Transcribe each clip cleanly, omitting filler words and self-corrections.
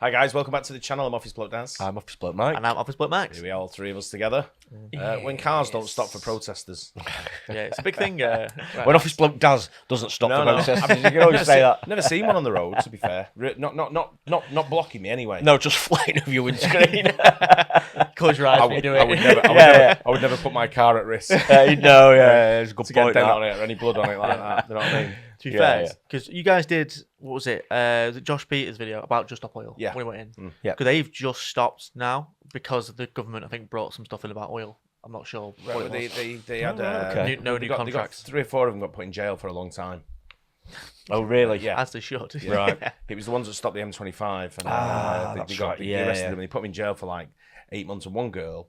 Hi guys, welcome back to the channel. I'm Office Bloke Daz. I'm Office Bloke Mike. And I'm Office Bloke Max. Here we are, all three of us together. When cars don't stop for protesters. Yeah, it's a big thing. When Office Bloke Daz doesn't stop for protesters, I mean, you can always say that. Never seen one on the road, to be fair. Not blocking me anyway. No, just flying over your windscreen. Close your eyes when you do it. I would never put my car at risk No, yeah, it's a good to get a point. dent That. on it or any blood on it like that. You know what I mean? To be fair, because you guys did, what was it? The Josh Peters video about Just Stop Oil. Yeah. When we went in. Yeah. Because they've just stopped now because the government, I think, brought some stuff in about oil. I'm not sure what it was. They had okay. No new contracts. 3 or 4 of them got put in jail for a long time. Oh, really? Yeah. As they should. Yeah. Right. It was the ones that stopped the M25, and that's right. they arrested them. And they put them in jail for like 8 months. And one girl,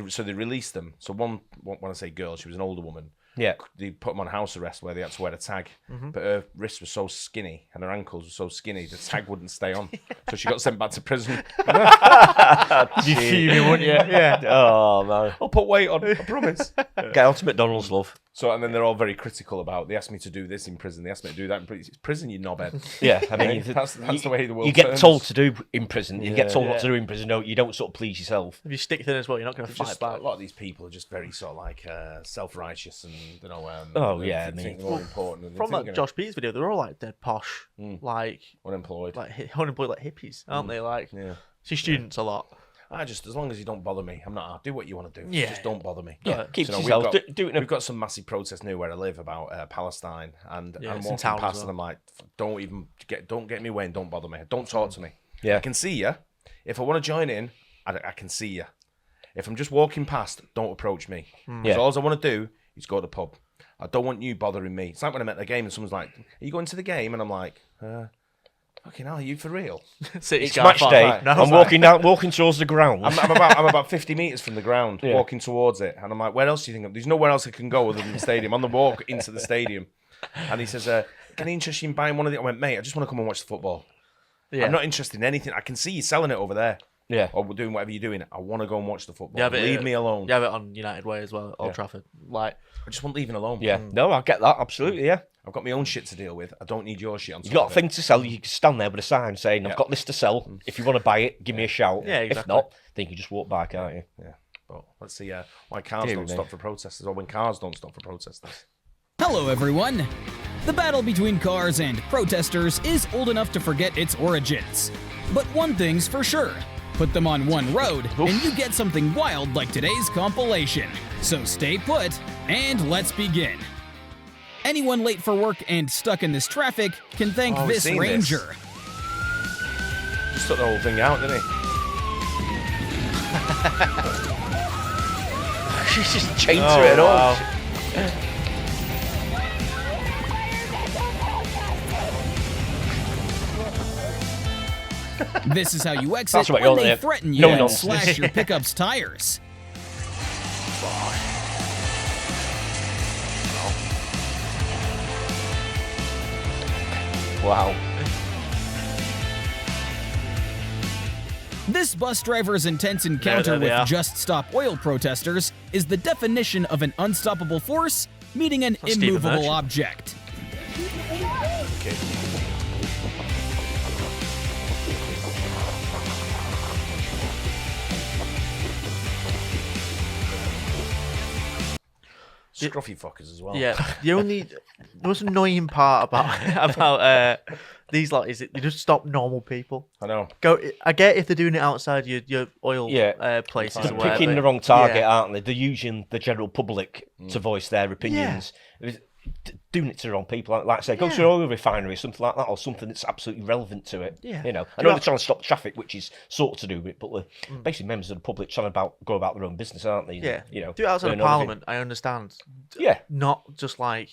so they released them. So when I say girl, she was an older woman. Yeah. They put them on house arrest where they had to wear a tag, but her wrists were so skinny and her ankles were so skinny the tag wouldn't stay on, so she got sent back to prison. You fuming, wouldn't you? Yeah. Oh, man. I'll put weight on, I promise. Get on to McDonald's, love. So, and then they're all very critical about, they asked me to do this in prison, they asked me to do that in prison. It's prison, you knobhead. Yeah, I mean, that's the way the world you get turns. told to do in prison. You get told Yeah. what to do in prison. No, you don't sort of please yourself. If you stick thin as well, you're not going to fight Just, back. a lot of these people are just very sort of like self-righteous and, you know, I think mean, they're more important. And they From think, that Josh Peters video, they're all like dead posh, like unemployed. unemployed, like hippies, aren't they? Like, Yeah. see students a lot. As long as you don't bother me, I'm not. Do what you want to do. Yeah. Just don't bother me. Yeah, keep So, to we've yourself. got- Do it in a... We've got some massive protests near where I live about Palestine, and Yeah, I'm it's in walking town as past well. and I'm like, don't get in my way and don't bother me. Don't talk to me. Yeah. I can see you. If I want to join in, I can see you. If I'm just walking past, don't approach me. Yeah. So all I want to do is go to the pub. I don't want you bothering me. It's like when I'm at the game and someone's like, "Are you going to the game?" And I'm like, "Fucking hell, are you for real?" It's match day. No, I'm walking towards the ground. I'm about 50 metres from the ground, walking towards it. And I'm like, where else do you think? There's nowhere else I can go other than the stadium. On the walk into the stadium. And he says, can I interest you in buying one of the... I went, mate, I just want to come and watch the football. Yeah. I'm not interested in anything. I can see you selling it over there. Yeah. Or doing whatever you're doing. I want to go and watch the football. Yeah, but Leave me alone. You have it on United Way as well, at Old Trafford. Like, I just want leaving alone. Yeah. No, I get that. Absolutely, yeah. I've got my own shit to deal with. I don't need your shit on top You've got of a thing to sell. You can stand there with a sign saying, I've got this to sell. If you want to buy it, give me a shout. Yeah, If exactly. not, then you can just walk by, can't you? Yeah. But let's see why cars Dear don't me. stop for protesters, or when cars don't stop for protesters. Hello, everyone. The battle between cars and protesters is old enough to forget its origins. But one thing's for sure. Put them on one road, and you get something wild like today's compilation. So stay put, and let's begin. Anyone late for work and stuck in this traffic can thank I've this seen this. ranger. Just took the whole thing out, didn't he? She's just chained to it all. This is how you exit That's what when you're they there. threaten you No and nonsense. slash your pickup's tires. Wow. This bus driver's intense encounter there they with are. Just Stop Oil protesters is the definition of an unstoppable force meeting an Stephen immovable Merchant. object. Okay. Scruffy fuckers as well. yeah. The most annoying part about these lot is that they just stop normal people. I know. I get if they're doing it outside your oil places They're or whatever. picking the wrong target, Yeah. aren't they? They're using the general public to voice their opinions. Doing it to the wrong people, like I say, go to an oil refinery, something like that, or something that's absolutely relevant to it. Yeah. You know, I know they're trying to stop traffic, which is sort of to do with it, but they're basically members of the public trying to go about their own business, aren't they? Yeah. You know, Do it outside doing of other Parliament, I understand. Yeah. Not just like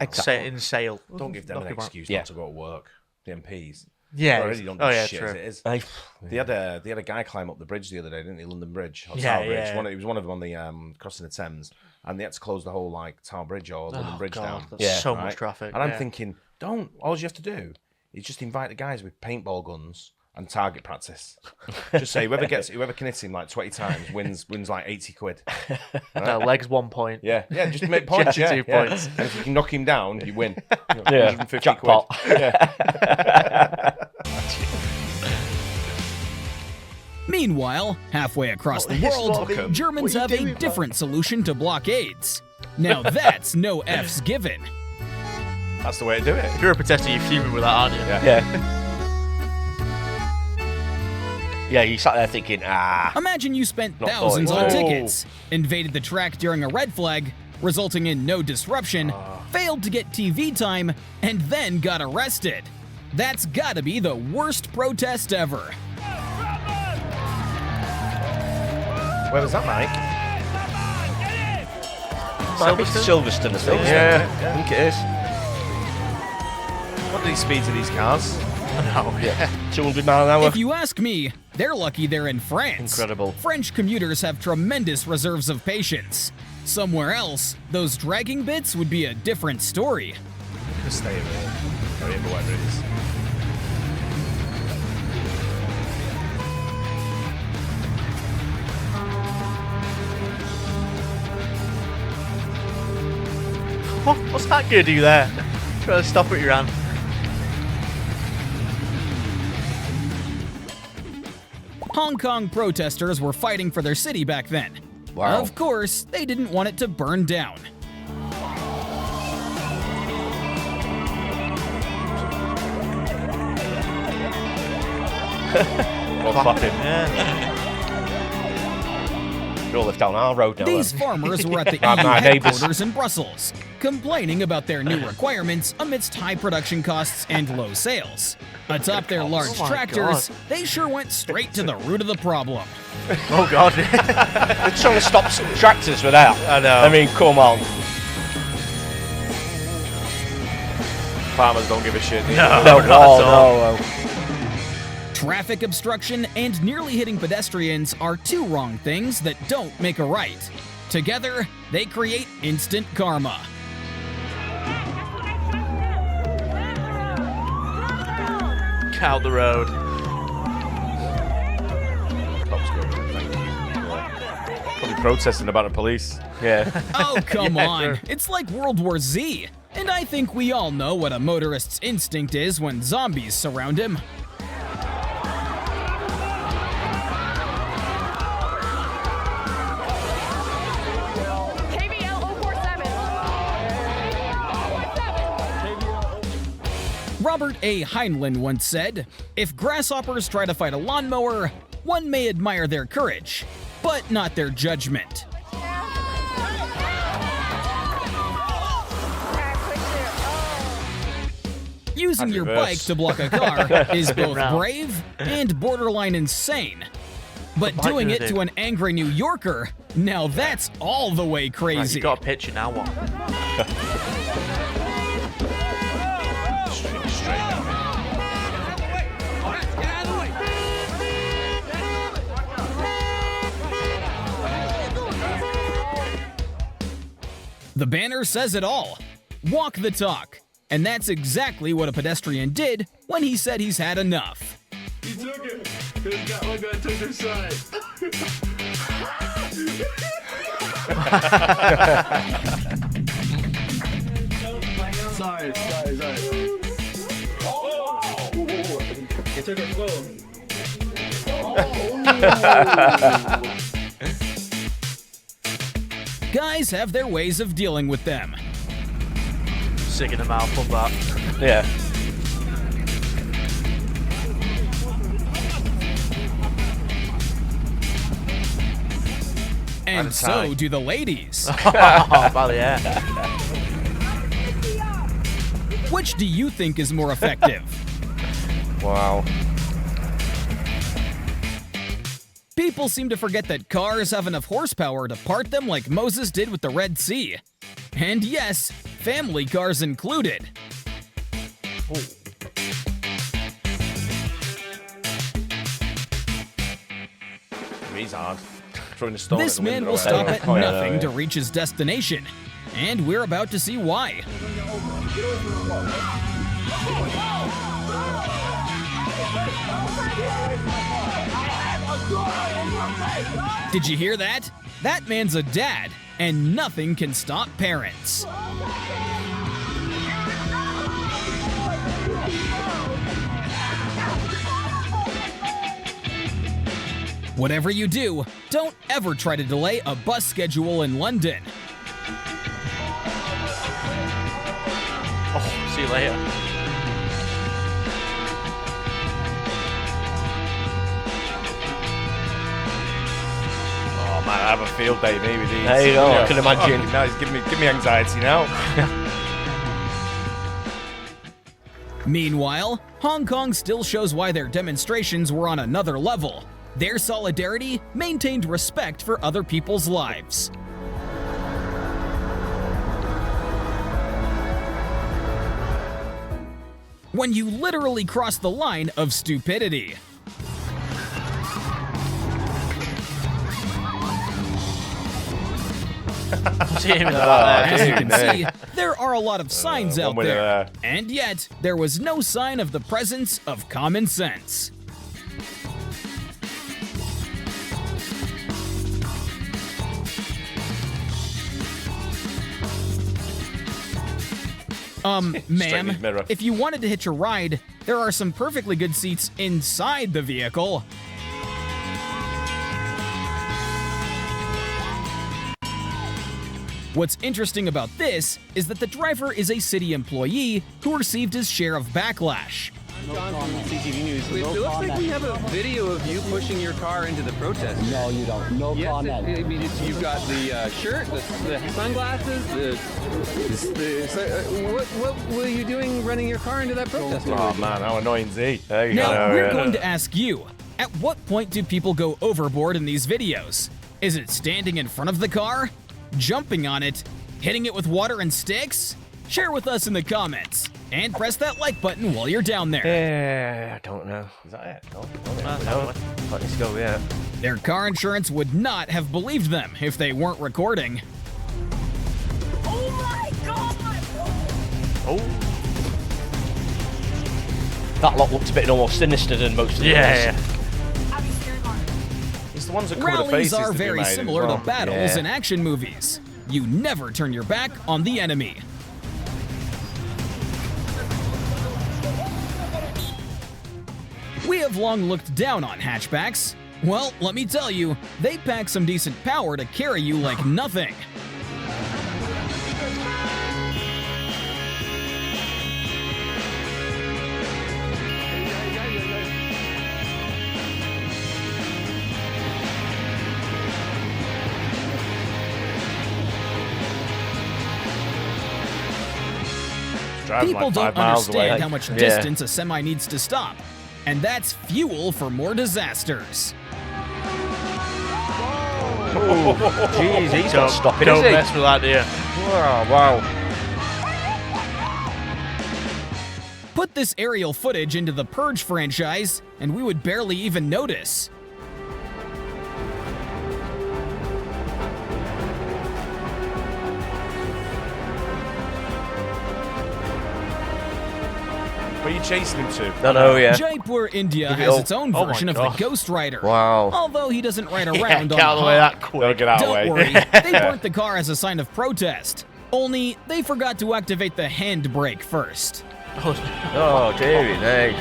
in sale. Don't give them an Knock about. excuse Yeah. not to go to work. The MPs. Yeah. They already don't do oh, yeah, shit true. as it is. thing. They had a guy climb up the bridge the other day, didn't he? London Bridge, or Yeah, Tower Bridge. yeah. He was one of them on the crossing the Thames, and they had to close the whole like Tower Bridge or London Oh, Bridge God, down. that's Yeah. so Right? much traffic. And I'm yeah. thinking, all you have to do is just invite the guys with paintball guns and target practice. Just say whoever can hit him like 20 times wins like 80 quid. No, legs 1 point. Yeah, just make points. Yeah, 22 yeah. points. And if you can knock him down, you win. Yeah, 150 jackpot. quid. Yeah. Meanwhile, halfway across the world, Germans have a different solution to blockades. Now that's no F's given. That's the way to do it. If you're a protester, you're fuming with that, aren't you? Yeah. Yeah, you sat there thinking, Imagine you spent Not thousands on thought. tickets, invaded the track during a red flag, resulting in no disruption, failed to get TV time, and then got arrested. That's gotta be the worst protest ever. Where was that, Mike? Silverstone, I think. Yeah. I think it is. What did he speed to these cars? No, yeah. 200 mile an hour. If you ask me, they're lucky they're in France. Incredible. French commuters have tremendous reserves of patience. Somewhere else, those dragging bits would be a different story. Just stay over here. Or in whatever it is. What's that gonna do there? Try to stop at your hand. Hong Kong protesters were fighting for their city back then. Wow. Of course, they didn't want it to burn down. Well, fuck him. Yeah. They all live down our road now. These farmers were at the My EU neighbours. headquarters in Brussels, complaining about their new requirements amidst high production costs and low sales. Atop their large Oh my tractors, God. they sure went straight to the root of the problem. Oh God. They're trying to stop some tractors with that. I know. I mean, come on. Farmers don't give a shit. No, No, not at all. no. Traffic obstruction and nearly hitting pedestrians are two wrong things that don't make a right. Together, they create instant karma. Get out the road. Probably protesting about the police. Yeah. Oh, come Yeah, on. sure. It's like World War Z. And I think we all know what a motorist's instinct is when zombies surround him. KBL 047. Robert A. Heinlein once said, "If grasshoppers try to fight a lawnmower, one may admire their courage, but not their judgment." Using your reverse. bike to block a car is both round. brave and borderline insane. But What's the bike doing gonna it do? to an angry New Yorker, now that's all the way Right, crazy. you got a picture now. What? Straight down. The banner says it all. Walk the talk. And that's exactly what a pedestrian did when he said he's had enough. He took it. This guy, one guy took his side. Sorry. Oh! He took it slow. Guys have their ways of dealing with them. Sick in the mouth of that. Yeah. And so do the ladies. Oh, well, yeah. Which do you think is more effective? Wow. People seem to forget that cars have enough horsepower to part them like Moses did with the Red Sea. And yes, family cars included. He's hard. Throwing a stone. This at the man window will stop at Oh, yeah, nothing yeah. to reach his destination. And we're about to see why. Did you hear that? That man's a dad, and nothing can stop parents. Whatever you do, don't ever try to delay a bus schedule in London. Oh, see you later. Oh man, I have a field day maybe these. There you go, I can imagine. Now he's giving me anxiety now. Meanwhile, Hong Kong still shows why their demonstrations were on another level. Their solidarity maintained respect for other people's lives. When you literally cross the line of stupidity. As you can see, there are a lot of signs out there, and yet there was no sign of the presence of common sense. Ma'am, if you wanted to hitch a ride, there are some perfectly good seats inside the vehicle. What's interesting about this is that the driver is a city employee who received his share of backlash. CTV News. It looks like we have a video of you pushing your car into the protest. No, you don't. No comment. I mean, you've got the shirt, the sunglasses, what were you doing running your car into that protest? Oh man, how annoying is he? Now, we're going to ask you, at what point do people go overboard in these videos? Is it standing in front of the car? Jumping on it? Hitting it with water and sticks? Share with us in the comments. And press that like button while you're down there. Yeah, I don't know. Is that it? No. Let's go, yeah. Their car insurance would not have believed them if they weren't recording. Oh my god! Oh. That lot looked a bit more sinister than most of the others. It's the ones that cover the Rallies faces are that you very made similar as well. to battles in action movies. You never turn your back on the enemy. We have long looked down on hatchbacks. Well, let me tell you, they pack some decent power to carry you like nothing. People don't understand how much distance a semi needs to stop. And that's fuel for more disasters. Oh, jeez, he's not stopping, Don't is he? mess with that, dear. Wow. Put this aerial footage into the Purge franchise, and we would barely even notice. Where are you chasing him to? Jaipur, India has its own version of the Ghost Rider. Wow. Although he doesn't ride around on the Get out of the way that quick. Don't get out of the Don't way. worry, they burnt the car as a sign of protest. Only they forgot to activate the handbrake first. Oh, dearie, hey.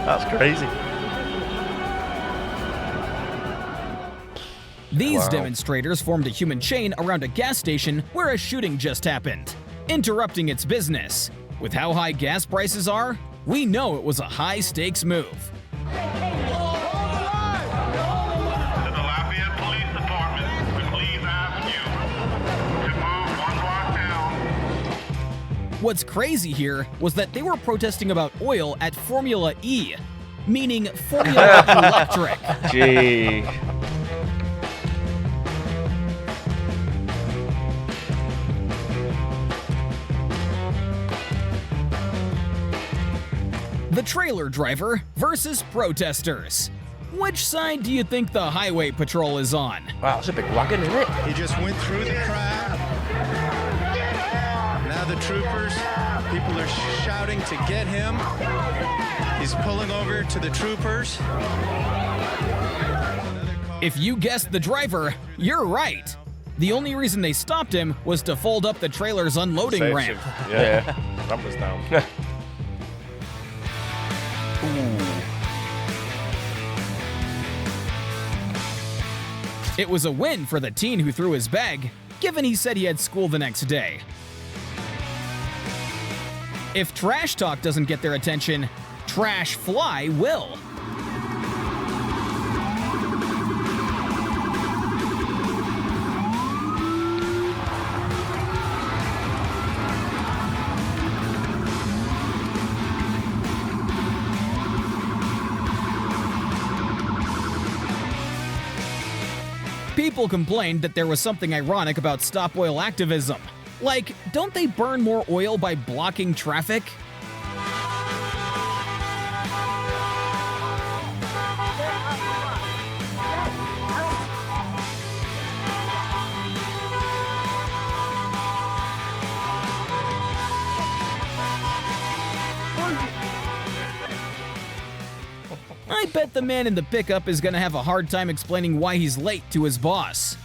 That's crazy. These demonstrators formed a human chain around a gas station where a shooting just happened, interrupting its business. With how high gas prices are, we know it was a high-stakes move. What's crazy here was that they were protesting about oil at Formula E, meaning Formula Electric. Gee. The trailer driver versus protesters. Which side do you think the highway patrol is on? Wow, that's a big wagon, isn't it? He just went through the crowd. Now the troopers, people are shouting to get him. He's pulling over to the troopers. If you guessed the driver, you're right. The only reason they stopped him was to fold up the trailer's unloading ramp. Yeah, ramp was down. It was a win for the teen who threw his bag, given he said he had school the next day. If trash talk doesn't get their attention, trash fly will. People complained that there was something ironic about stop oil activism. Like, don't they burn more oil by blocking traffic? I bet the man in the pickup is gonna have a hard time explaining why he's late to his boss.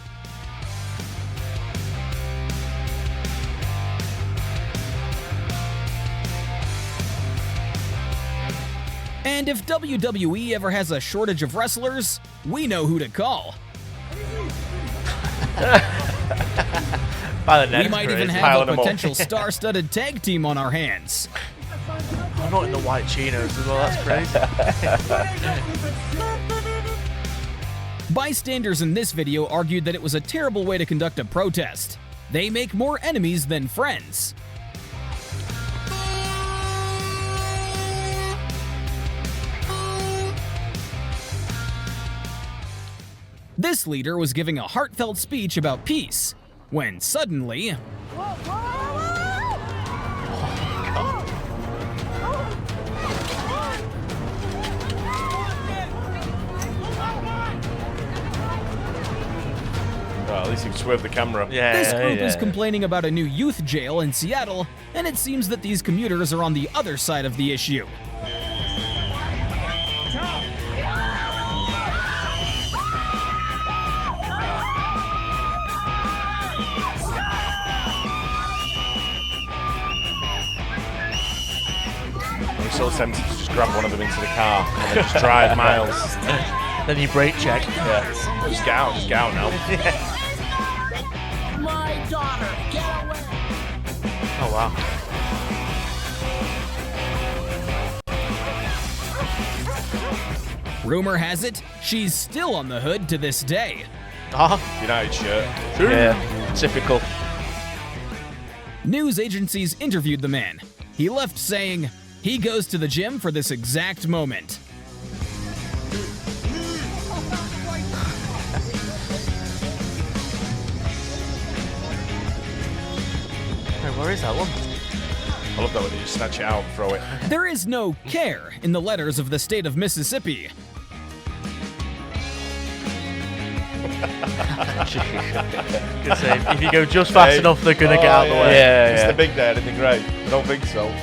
And if WWE ever has a shortage of wrestlers, we know who to call. We might even have a potential star-studded tag team on our hands. I'm not in the white chinos as well, that's crazy. Bystanders in this video argued that it was a terrible way to conduct a protest. They make more enemies than friends. This leader was giving a heartfelt speech about peace, when suddenly... Well, at least he can swerve the camera. This group is complaining about a new youth jail in Seattle, and it seems that these commuters are on the other side of the issue. I'm so tempted to just grab one of them into the car and then just drive miles. Then you brake check. Yeah. Just get out now. My daughter, get away! Oh wow. Rumor has it, she's still on the hood to this day. United shirt. Yeah, typical. News agencies interviewed the man. He left saying, he goes to the gym for this exact moment. Where is that one? I love that when you just snatch it out and throw it. There is no care in the letters of the state of Mississippi. Good save. If you go just fast enough, they're gonna get out of the way. It's the big dad, isn't it great? I don't think so.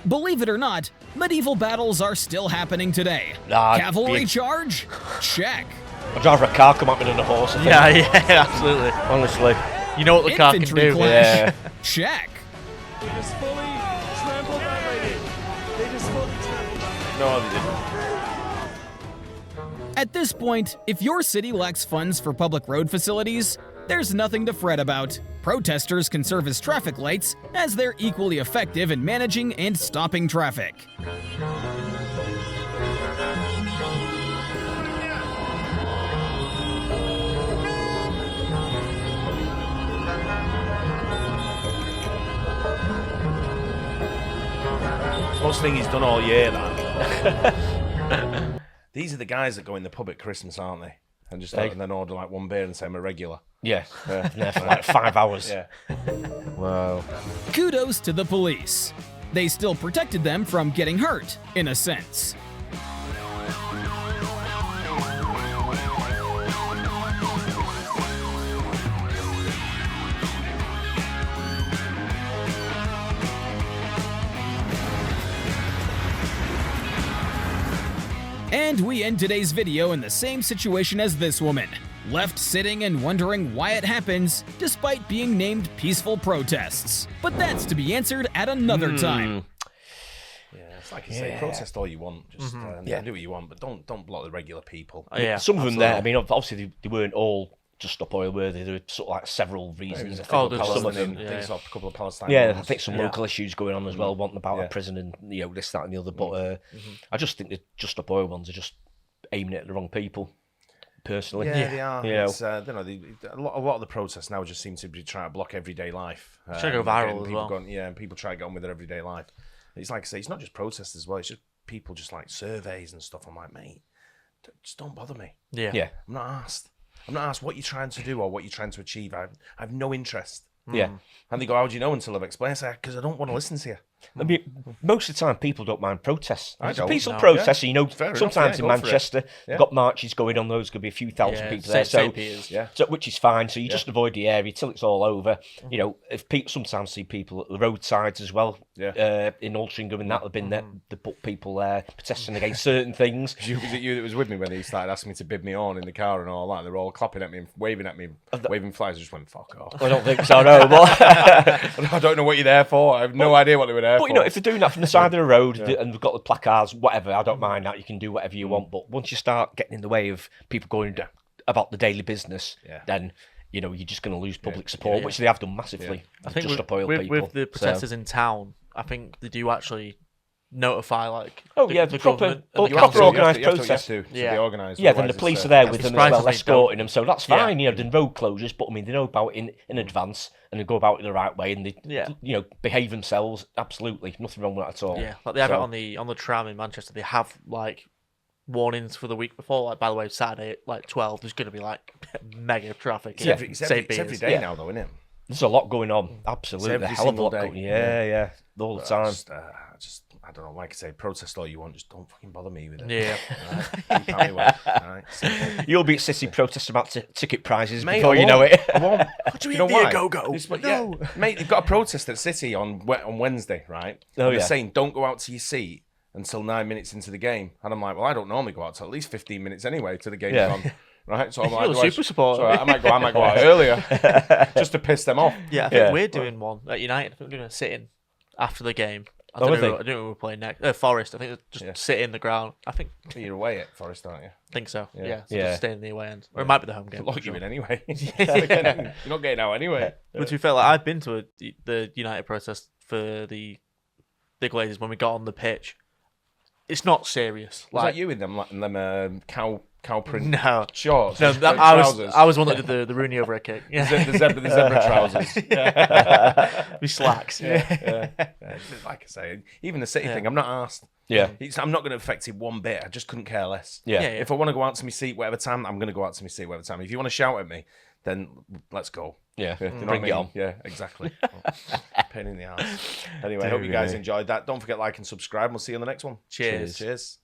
Believe it or not, medieval battles are still happening today. Cavalry charge? Check. I'd rather a car come at me than a horse. Yeah, absolutely. Honestly. You know what the car can Infantry do. clash? Check. They just fully trampled that lady. They just fully trampled that No, they didn't. At this point, if your city lacks funds for public road facilities, there's nothing to fret about. Protesters can serve as traffic lights, as they're equally effective in managing and stopping traffic. Most thing he's done all year, that. These are the guys that go in the pub at Christmas, aren't they? And just and then order like one beer and say I'm a regular. Yeah. Yeah, for like 5 hours. Yeah. Wow. Kudos to the police. They still protected them from getting hurt, in a sense. And we end today's video in the same situation as this woman, left sitting and wondering why it happens despite being named peaceful protests. But that's to be answered at another time. Yeah, it's like I say, protest all you want, just do what you want, but don't block the regular people. Yeah, some of them there. I mean, obviously they weren't all just stop oil, were they? There were sort of like several reasons. There's some of them. A couple of Palestine. Yeah, I think some local issues going on as well, wanting about a prison and this, that, and the other. But I just think the just stop oil ones are just aiming it at the wrong people. Personally, they are. It's, a lot of the protests now just seem to be trying to block everyday life. Trying to go viral as well. And people try to get on with their everyday life. It's like I say, it's not just protests as well. It's just people just like surveys and stuff. I'm like, mate, just don't bother me. Yeah. I'm not asked what you're trying to do or what you're trying to achieve. I have no interest. Yeah. And they go, how do you know until I've explained? I say, because I don't want to listen to you. I mean, most of the time, people don't mind protests. It's a peaceful No. protest. Yeah. You know, Fair sometimes enough, in Manchester, they've got marches going on. Those could be a few thousand people there. St. Peter's. So, which is fine. So you just avoid the area till it's all over. You know, if people sometimes see people at the roadsides as well. In Altrincham and that have been there. They put people there protesting against certain things. Was it you that was with me when he started asking me to bid me on in the car and all that? They were all clapping at me and waving at me, waving flags. I just went, fuck off. I don't think so, no. But I don't know what you're there for. I have no idea what they were there for. But you know, if they're doing that from the side of the road and they've got the placards, whatever, I don't mind that. You can do whatever you want. But once you start getting in the way of people going about the daily business, then you know you're just going to lose public support, which they have done massively. I think just stop oil people. with the protesters in town, I think they do actually notify the proper proper organised protest. To be organised. Yeah, then the police are there with them as well, surprisingly escorting them. So that's fine. You know, then road closures, but I mean, they know about it in advance and they go about it the right way and they, you know, behave themselves. Absolutely, nothing wrong with that at all. Yeah, like they have it on the tram in Manchester. They have like warnings for the week before. Like, by the way, Saturday at 12, there's going to be like mega traffic. It's every day now, though, isn't it? There's a lot going on. Absolutely, every a hell of a lot single going. day. All the time. I don't know. Like I say, protest all you want. Just don't fucking bother me with it. Yeah. Right? Keep out your way. Right? Simple. You'll be at City protesting about ticket prices Mate, before you know it. I won't. What do you know why? Go. No, mate. They've got a protest at City on Wednesday, right? And they're saying don't go out to your seat until 9 minutes into the game, and I'm like, well, I don't normally go out till at least 15 minutes anyway to the game's on. Right, so I'm like, You're a super supporter. So I might go out earlier just to piss them off. Yeah, I think we're doing one at United. I think we're doing a sit-in after the game. I don't know who we're playing next. Forest. I think just sit in the ground. I think you're away at Forest, aren't you? I think so. Yeah. So just stay in the away end, or it might be the home game. Lock you in anyway. You're not getting out anyway. But to be fair, like, I've been to the United protest for the Glazers when we got on the pitch. It's not serious. Was that you in them cow print shorts? No, I was one that did the Rooney overhead kick. Yeah. The zebra trousers. We slacks. Yeah. Like I say, even the City thing, I'm not asked. Yeah. I'm not going to affect it one bit. I just couldn't care less. Yeah. If I want to go out to my seat whatever time, I'm going to go out to my seat whatever time. If you want to shout at me, then let's go. Yeah. You know Bring what I it mean? on. Yeah, exactly. Pain in the ass. Anyway, I hope you guys enjoyed that. Don't forget like and subscribe. We'll see you on the next one. Cheers. Cheers.